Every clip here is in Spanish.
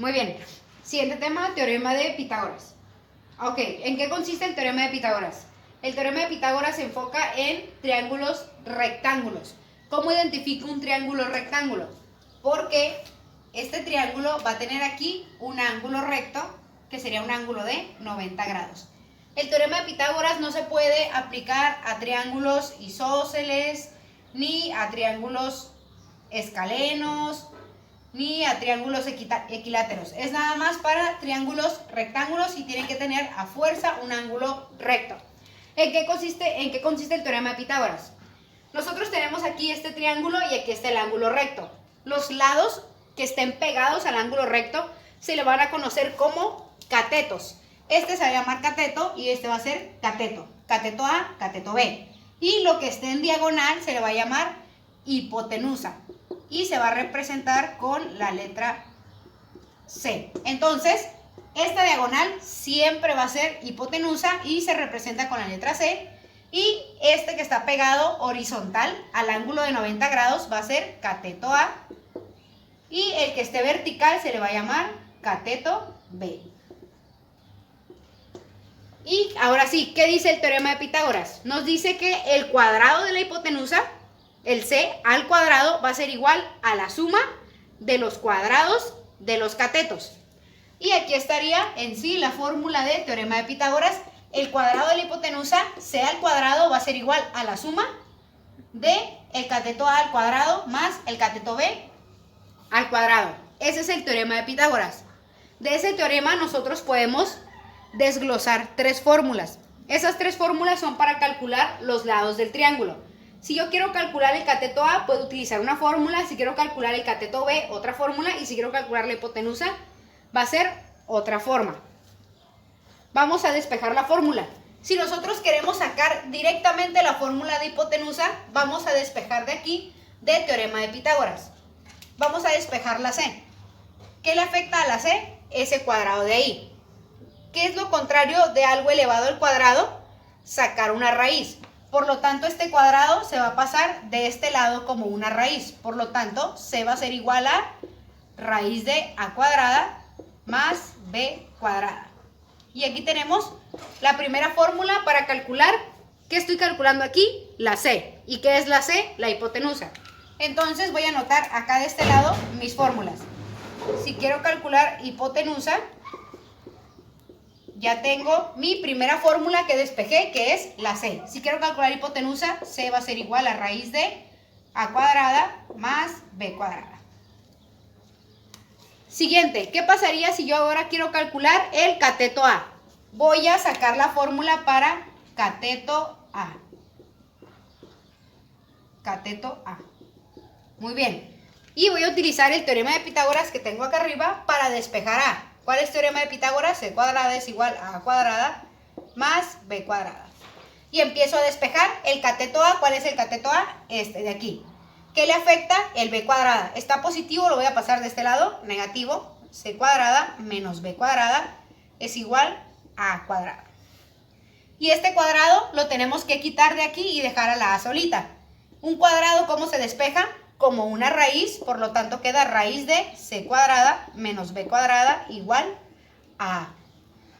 Muy bien. Siguiente tema, teorema de Pitágoras. Ok, ¿en qué consiste el teorema de Pitágoras? El teorema de Pitágoras se enfoca en triángulos rectángulos. ¿Cómo identifico un triángulo rectángulo? Porque este triángulo va a tener aquí un ángulo recto, que sería un ángulo de 90 grados. El teorema de Pitágoras no se puede aplicar a triángulos isósceles, ni a triángulos escalenos, ni a triángulos equiláteros. Es nada más para triángulos rectángulos y tienen que tener a fuerza un ángulo recto. ¿En qué consiste el teorema de Pitágoras? Nosotros tenemos aquí este triángulo y aquí está el ángulo recto. Los lados que estén pegados al ángulo recto se le van a conocer como catetos. Este se va a llamar cateto y este va a ser cateto. Cateto A, cateto B. Y lo que esté en diagonal se le va a llamar hipotenusa. Y se va a representar con la letra C. Entonces, esta diagonal siempre va a ser hipotenusa y se representa con la letra C. Y este que está pegado horizontal al ángulo de 90 grados va a ser cateto A. Y el que esté vertical se le va a llamar cateto B. Y ahora sí, ¿qué dice el teorema de Pitágoras? Nos dice que el cuadrado de la hipotenusa, el C al cuadrado, va a ser igual a la suma de los cuadrados de los catetos. Y aquí estaría en sí la fórmula de teorema de Pitágoras. El cuadrado de la hipotenusa, C al cuadrado, va a ser igual a la suma de el cateto A al cuadrado más el cateto B al cuadrado. Ese es el teorema de Pitágoras. De ese teorema nosotros podemos desglosar tres fórmulas. Esas tres fórmulas son para calcular los lados del triángulo. Si yo quiero calcular el cateto A, puedo utilizar una fórmula. Si quiero calcular el cateto B, otra fórmula. Y si quiero calcular la hipotenusa, va a ser otra forma. Vamos a despejar la fórmula. Si nosotros queremos sacar directamente la fórmula de hipotenusa, vamos a despejar de aquí de teorema de Pitágoras. Vamos a despejar la C. ¿Qué le afecta a la C? Ese cuadrado de ahí. ¿Qué es lo contrario de algo elevado al cuadrado? Sacar una raíz. Por lo tanto, este cuadrado se va a pasar de este lado como una raíz. Por lo tanto, C va a ser igual a raíz de A cuadrada más B cuadrada. Y aquí tenemos la primera fórmula para calcular. ¿Qué estoy calculando aquí? La C. ¿Y qué es la C? La hipotenusa. Entonces voy a anotar acá de este lado mis fórmulas. Si quiero calcular hipotenusa, ya tengo mi primera fórmula que despejé, que es la C. Si quiero calcular hipotenusa, C va a ser igual a raíz de A cuadrada más B cuadrada. Siguiente, ¿qué pasaría si yo ahora quiero calcular el cateto A? Voy a sacar la fórmula para cateto A. Cateto A. Muy bien. Y voy a utilizar el teorema de Pitágoras que tengo acá arriba para despejar A. ¿Cuál es el teorema de Pitágoras? C cuadrada es igual a A cuadrada más B cuadrada. Y empiezo a despejar el cateto A. ¿Cuál es el cateto A? Este de aquí. ¿Qué le afecta? El B cuadrada. Está positivo, lo voy a pasar de este lado. Negativo. C cuadrada menos B cuadrada es igual a A cuadrada. Y este cuadrado lo tenemos que quitar de aquí y dejar a la A solita. Un cuadrado, ¿cómo se despeja? Como una raíz, por lo tanto queda raíz de C cuadrada menos B cuadrada igual a A.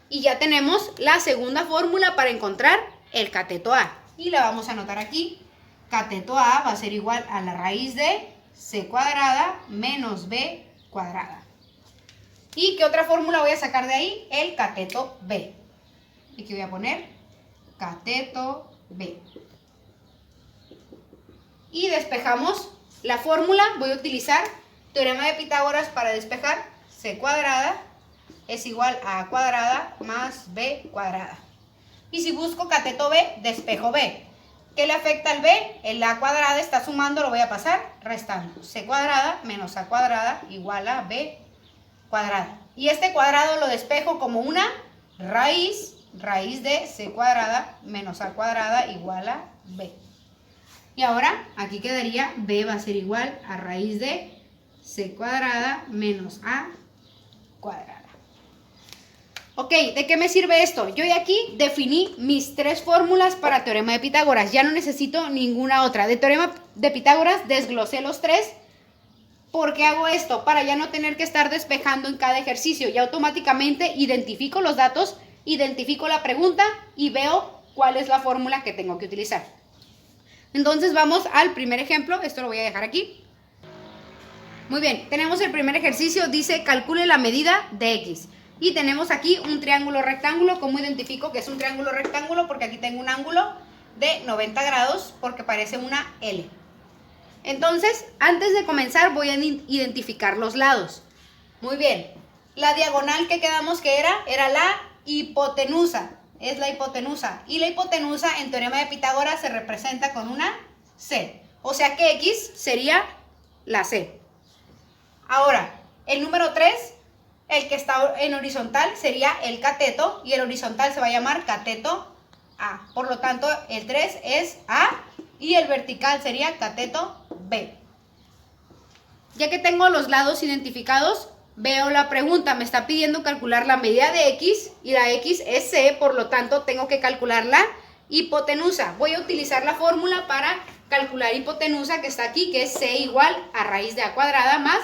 Y ya tenemos la segunda fórmula para encontrar el cateto A. Y la vamos a anotar aquí. Cateto A va a ser igual a la raíz de C cuadrada menos B cuadrada. ¿Y qué otra fórmula voy a sacar de ahí? El cateto B. Aquí voy a poner cateto B. Y despejamos la fórmula. Voy a utilizar teorema de Pitágoras para despejar. C cuadrada es igual a A cuadrada más B cuadrada. Y si busco cateto B, despejo B. ¿Qué le afecta al B? El A cuadrada está sumando, lo voy a pasar restando. C cuadrada menos A cuadrada igual a B cuadrada. Y este cuadrado lo despejo como una raíz de C cuadrada menos A cuadrada igual a B. Y ahora aquí quedaría B va a ser igual a raíz de C cuadrada menos A cuadrada. Ok, ¿de qué me sirve esto? Yo ya aquí definí mis tres fórmulas para teorema de Pitágoras. Ya no necesito ninguna otra. De teorema de Pitágoras desglosé los tres ¿Por qué hago esto? Para ya no tener que estar despejando en cada ejercicio. Ya automáticamente identifico los datos, identifico la pregunta y veo cuál es la fórmula que tengo que utilizar. Entonces vamos al primer ejemplo. Esto lo voy a dejar aquí. Muy bien, tenemos el primer ejercicio. Dice, calcule la medida de X. Y tenemos aquí un triángulo rectángulo. ¿Cómo identifico que es un triángulo rectángulo? Porque aquí tengo un ángulo de 90 grados porque parece una L. Entonces, antes de comenzar voy a identificar los lados. Muy bien, la diagonal que quedamos que era la hipotenusa. Es la hipotenusa. Y la hipotenusa en teorema de Pitágoras se representa con una C. O sea que X sería la C. Ahora, el número 3, el que está en horizontal sería el cateto. Y el horizontal se va a llamar cateto A. Por lo tanto, el 3 es A y el vertical sería cateto B. Ya que tengo los lados identificados, veo la pregunta. Me está pidiendo calcular la medida de X y la X es C, por lo tanto tengo que calcular la hipotenusa. Voy a utilizar la fórmula para calcular hipotenusa que está aquí, que es C igual a raíz de A cuadrada más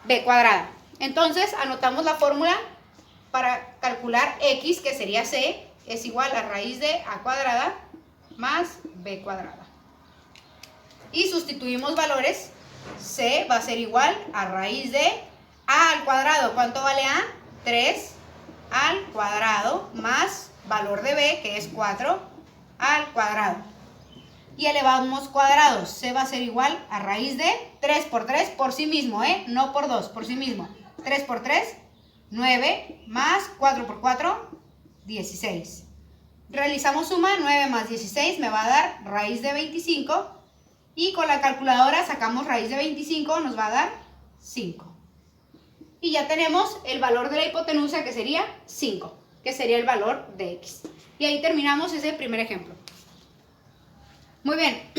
B cuadrada. Entonces anotamos la fórmula para calcular X, que sería C, es igual a raíz de A cuadrada más B cuadrada. Y sustituimos valores. C va a ser igual a raíz de A al cuadrado. ¿Cuánto vale A? 3 al cuadrado más valor de B, que es 4 al cuadrado. Y elevamos cuadrados. C va a ser igual a raíz de 3 por 3 por sí mismo, no por 2, por sí mismo. 3 por 3, 9 más 4 por 4, 16. Realizamos suma, 9 más 16 me va a dar raíz de 25. Y con la calculadora sacamos raíz de 25, nos va a dar 5. Y ya tenemos el valor de la hipotenusa, que sería 5, que sería el valor de X. Y ahí terminamos ese primer ejemplo. Muy bien.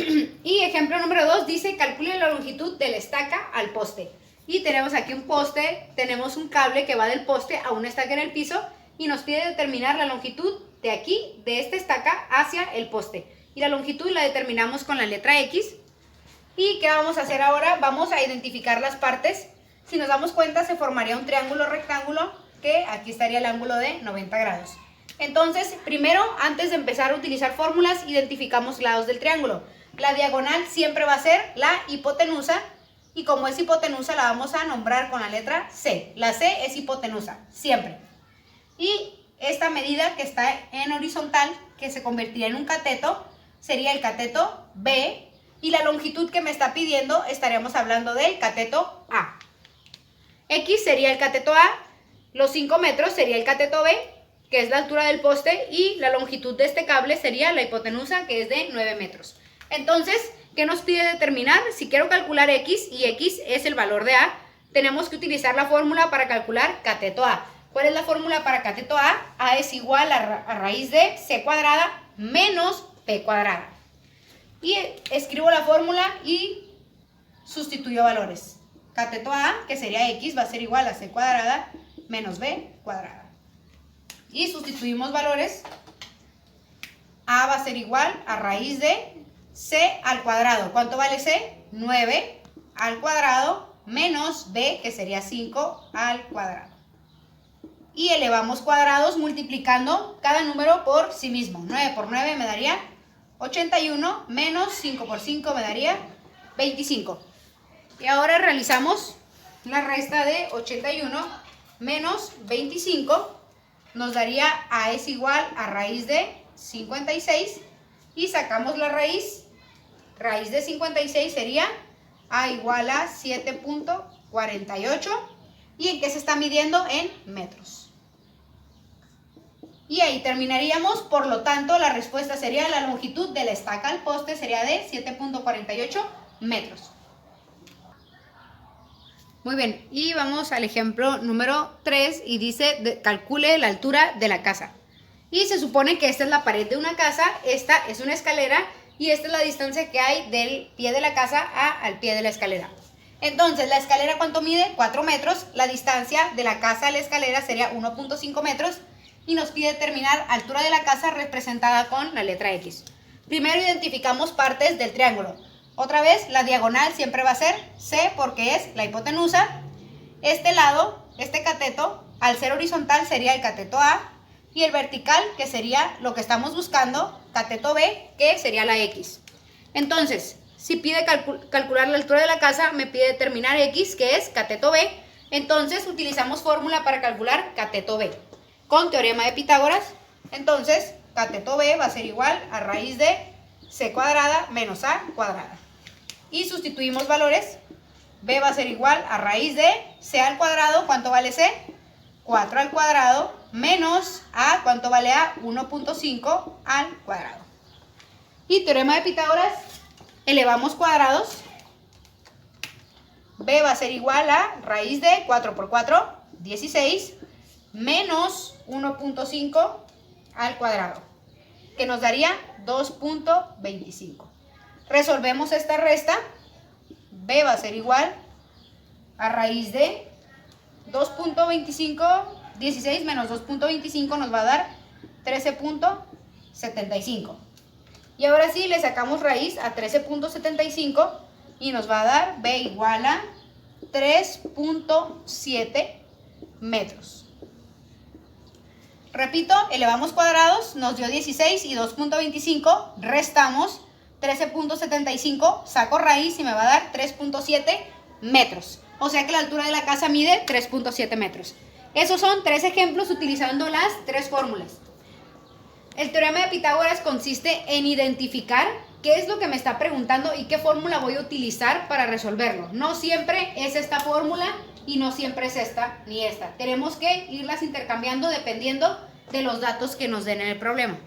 Y ejemplo número 2 dice, calcule la longitud de la estaca al poste. Y tenemos aquí un poste, tenemos un cable que va del poste a una estaca en el piso y nos pide determinar la longitud de aquí, de esta estaca, hacia el poste. Y la longitud la determinamos con la letra X. ¿Y qué vamos a hacer ahora? Vamos a identificar las partes. Si nos damos cuenta, se formaría un triángulo rectángulo, que aquí estaría el ángulo de 90 grados. Entonces, primero, antes de empezar a utilizar fórmulas, identificamos lados del triángulo. La diagonal siempre va a ser la hipotenusa, y como es hipotenusa, la vamos a nombrar con la letra C. La C es hipotenusa, siempre. Y esta medida que está en horizontal, que se convertiría en un cateto, sería el cateto B. Y la longitud que me está pidiendo, estaríamos hablando del cateto A. X sería el cateto A, los 5 metros sería el cateto B, que es la altura del poste, y la longitud de este cable sería la hipotenusa, que es de 9 metros. Entonces, ¿qué nos pide determinar? Si quiero calcular X y X es el valor de A, tenemos que utilizar la fórmula para calcular cateto A. ¿Cuál es la fórmula para cateto A? A es igual a raíz de C cuadrada menos B cuadrada. Y escribo la fórmula y sustituyo valores. Cateto A, que sería X, va a ser igual a C cuadrada menos B cuadrada. Y sustituimos valores. A va a ser igual a raíz de C al cuadrado. ¿Cuánto vale C? 9 al cuadrado menos B, que sería 5 al cuadrado. Y elevamos cuadrados multiplicando cada número por sí mismo. 9 por 9 me daría 81 menos 5 por 5 me daría 25. Y ahora realizamos la resta de 81 menos 25. Nos daría A es igual a raíz de 56. Y sacamos la raíz. Raíz de 56 sería A igual a 7.48. ¿Y en qué se está midiendo? En metros. Y ahí terminaríamos. Por lo tanto, la respuesta sería la longitud de la estaca al poste sería de 7.48 metros. Muy bien, y vamos al ejemplo número 3 y dice, calcule la altura de la casa. Y se supone que esta es la pared de una casa, esta es una escalera y esta es la distancia que hay del pie de la casa al pie de la escalera. Entonces, ¿la escalera cuánto mide? 4 metros. La distancia de la casa a la escalera sería 1.5 metros. Y nos pide determinar altura de la casa representada con la letra X. Primero identificamos partes del triángulo. Otra vez, la diagonal siempre va a ser C porque es la hipotenusa. Este lado, este cateto, al ser horizontal sería el cateto A y el vertical, que sería lo que estamos buscando, cateto B, que sería la X. Entonces, si pide calcular la altura de la casa, me pide determinar X, que es cateto B. Entonces, utilizamos fórmula para calcular cateto B. Con teorema de Pitágoras, entonces, cateto B va a ser igual a raíz de C cuadrada menos A cuadrada. Y sustituimos valores. B va a ser igual a raíz de C al cuadrado. ¿Cuánto vale C? 4 al cuadrado menos A. ¿Cuánto vale A? 1.5 al cuadrado. Y teorema de Pitágoras, elevamos cuadrados. B va a ser igual a raíz de 4 por 4, 16, menos 1.5 al cuadrado, que nos daría 2.25. Resolvemos esta resta. B va a ser igual a raíz de 2.25, 16 menos 2.25 nos va a dar 13.75. Y ahora sí le sacamos raíz a 13.75 y nos va a dar B igual a 3.7 metros. Repito, elevamos cuadrados, nos dio 16 y 2.25, restamos 13.75, saco raíz y me va a dar 3.7 metros. O sea que la altura de la casa mide 3.7 metros. Esos son 3 ejemplos utilizando las 3 fórmulas. El teorema de Pitágoras consiste en identificar qué es lo que me está preguntando y qué fórmula voy a utilizar para resolverlo. No siempre es esta fórmula y no siempre es esta ni esta. Tenemos que irlas intercambiando dependiendo de los datos que nos den en el problema.